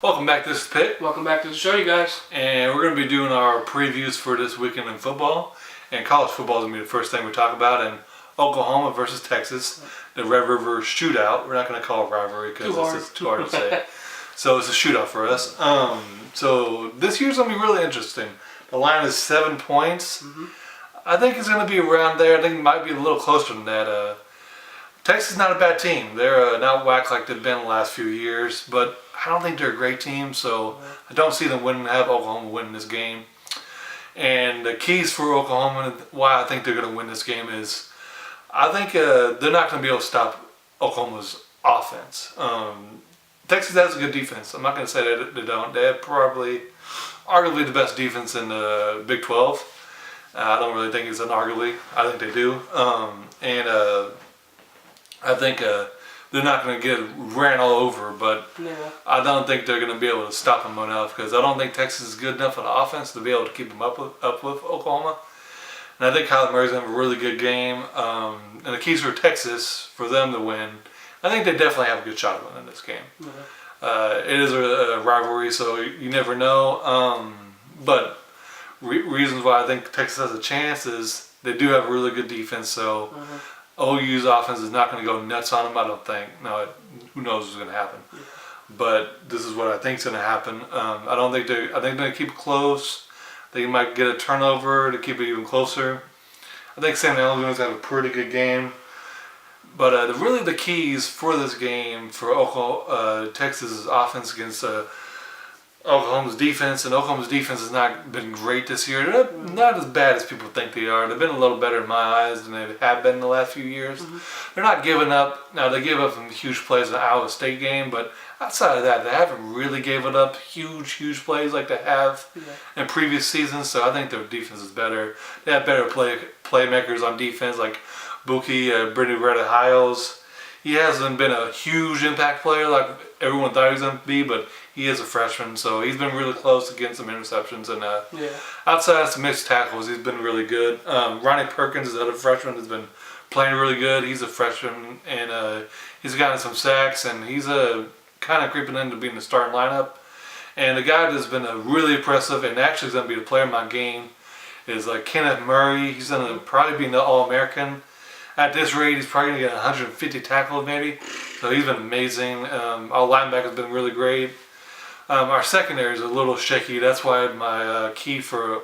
Welcome back. This is Pitt, Welcome back to the show, you guys. and we're going to be doing our previews for this weekend in football. And college football is going to be the first thing we talk about. And Oklahoma versus Texas, the Red River Shootout. We're not going to call it rivalry because it's too hard to say. So it's a shootout for us. So this year's going to be really interesting. The line is 7 points. I think it's going to be around there. I think it might be a little closer than that. Texas is not a bad team. They're not whacked like they've been the last few years, but I don't think they're a great team, so I don't see them have Oklahoma winning this game. And the keys for Oklahoma, why I think they're going to win this game is, I think they're not going to be able to stop Oklahoma's offense. Texas has a good defense. I'm not going to say that they don't. They have probably, arguably the best defense in the Big 12. I don't really think it's an arguably. I think they do. I think they're not going to get ran all over, but I don't think they're going to be able to stop them enough because I don't think Texas is good enough on the offense to be able to keep them up with Oklahoma. And I think Kyler Murray's going to have a really good game. And the keys for Texas, for them to win, I think they definitely have a good shot of winning this game. It is a rivalry, so you never know. But reasons why I think Texas has a chance is they do have a really good defense, so OU's offense is not going to go nuts on them, I don't think. No, who knows what's going to happen. But this is what I think is going to happen. I think they're going to keep it close. They might get a turnover to keep it even closer. I think Sam Alabama's going to have a pretty good game. But really the keys for this game for Texas' offense against Oklahoma's defense, and Oklahoma's defense has not been great this year. They're not as bad as people think they are. They've been a little better in my eyes than they have been in the last few years. They're not giving up. Now, they gave up some huge plays in the Iowa State game, but outside of that, they haven't really given up huge plays like they have in previous seasons, so I think their defense is better. They have better playmakers on defense, like Buki, Brittany Hiles. He hasn't been a huge impact player like everyone thought he was going to be, but he is a freshman, so he's been really close against some interceptions. And outside of some mixed tackles, he's been really good. Ronnie Perkins, the other freshman, has been playing really good. He's a freshman, and he's gotten some sacks, and he's kind of creeping into being the starting lineup. And the guy that's been really impressive and actually is going to be the player of my game is Kenneth Murray. He's going to probably be the All-American. At this rate, he's probably going to get 150 tackles maybe. So he's been amazing. Our linebacker's been really great. Our secondary is a little shaky. That's why my key for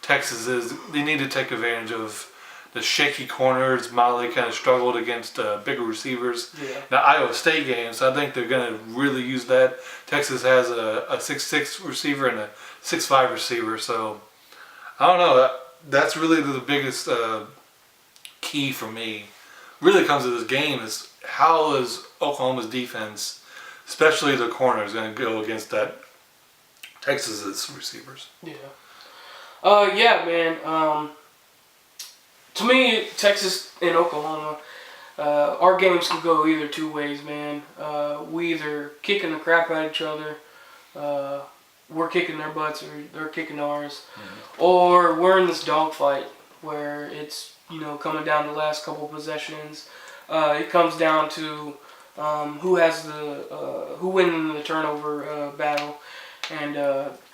Texas is they need to take advantage of the shaky corners. Molly kind of struggled against bigger receivers in the Iowa State game, so I think they're going to really use that. Texas has a 6'6" receiver and a 6'5" receiver, so I don't know. That's really the biggest key for me. Really comes to this game is how is Oklahoma's defense, especially the corners, going to go against that Texas's receivers? Man. To me, Texas and Oklahoma, our games can go either two ways, man. We either kicking the crap out of each other, we're kicking their butts, or they're kicking ours, or we're in this dogfight where it's coming down to the last couple possessions. It comes down to who wins the turnover battle, and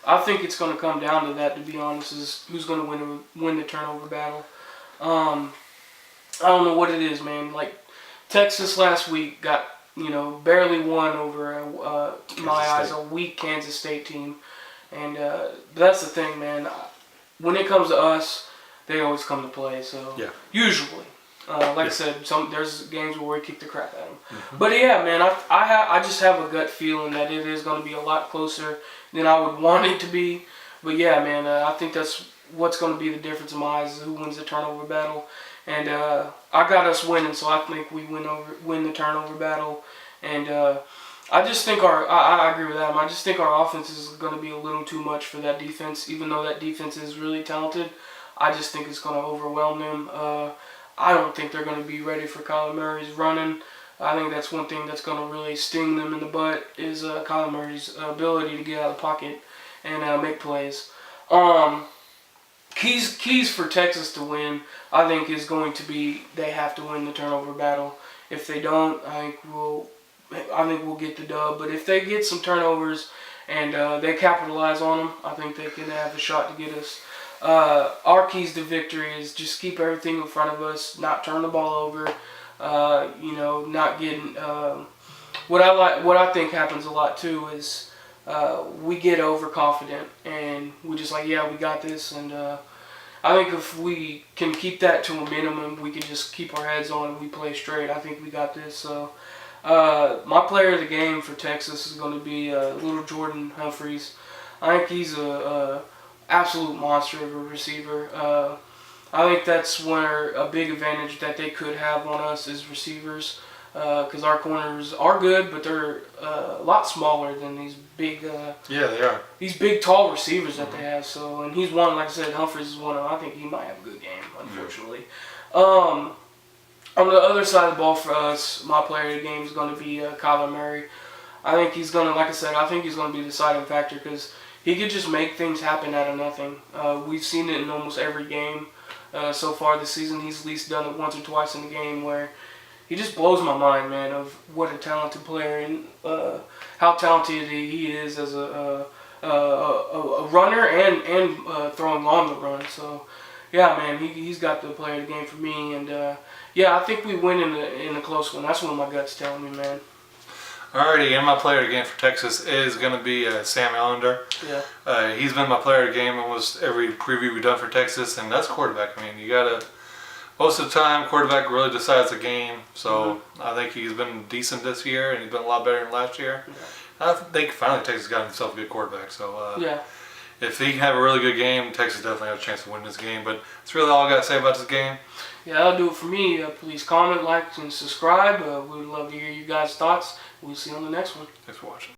I think it's going to come down to that. To be honest, is who's going to win the turnover battle. I don't know what it is, man. Like Texas last week got barely won over my eyes a weak Kansas State team, and that's the thing, man. When it comes to us, they always come to play. So usually. I said, there's games where we kick the crap out of them. But man, I just have a gut feeling that it is going to be a lot closer than I would want it to be. But man, I think that's what's going to be the difference in my eyes is who wins the turnover battle. And I got us winning, so I think we win the turnover battle. And I just think I agree with Adam. I just think our offense is going to be a little too much for that defense, even though that defense is really talented. I just think it's going to overwhelm them. I don't think they're going to be ready for Kyler Murray's running. I think that's one thing that's going to really sting them in the butt is Kyler Murray's ability to get out of the pocket and make plays. Keys for Texas to win, I think, is going to be they have to win the turnover battle. If they don't, I think we'll get the dub. But if they get some turnovers and they capitalize on them. I think they can have a shot to get us. Our keys to victory is just keep everything in front of us, not turn the ball over, not getting. What I think happens a lot too is we get overconfident and we just like, yeah, we got this, and I think if we can keep that to a minimum, we can just keep our heads on and we play straight. I think we got this. So my player of the game for Texas is going to be little Jordan Humphreys. I think he's a absolute monster of a receiver. I think that's where a big advantage that they could have on us is receivers, because our corners are good, but they're a lot smaller than these big. Yeah, they are. These big, tall receivers that they have. So, and he's one, like I said, Humphreys is one of them. I think he might have a good game, unfortunately. On the other side of the ball for us, my player of the game is going to be Kyler Murray. I think he's going to, like I said, I think he's going to be the deciding factor because he could just make things happen out of nothing. We've seen it in almost every game so far this season. He's at least done it once or twice in the game where he just blows my mind, man, of what a talented player and how talented he is as a runner and throwing on the run. So, yeah, man, he's got the player of the game for me. And, I think we win in a close one. That's what my gut's telling me, man. Alrighty, and my player of the game for Texas is going to be Sam Ellender. Yeah. He's been my player of the game almost every preview we've done for Texas, and that's quarterback. I mean, you got to, most of the time, quarterback really decides the game. So I think he's been decent this year, and he's been a lot better than last year. Yeah. I think finally Texas got himself a good quarterback. So if he can have a really good game, Texas definitely has a chance to win this game. But that's really all I got to say about this game. Yeah, that'll do it for me. Please comment, like, and subscribe. We would love to hear you guys' thoughts. We'll see you on the next one. Thanks for watching.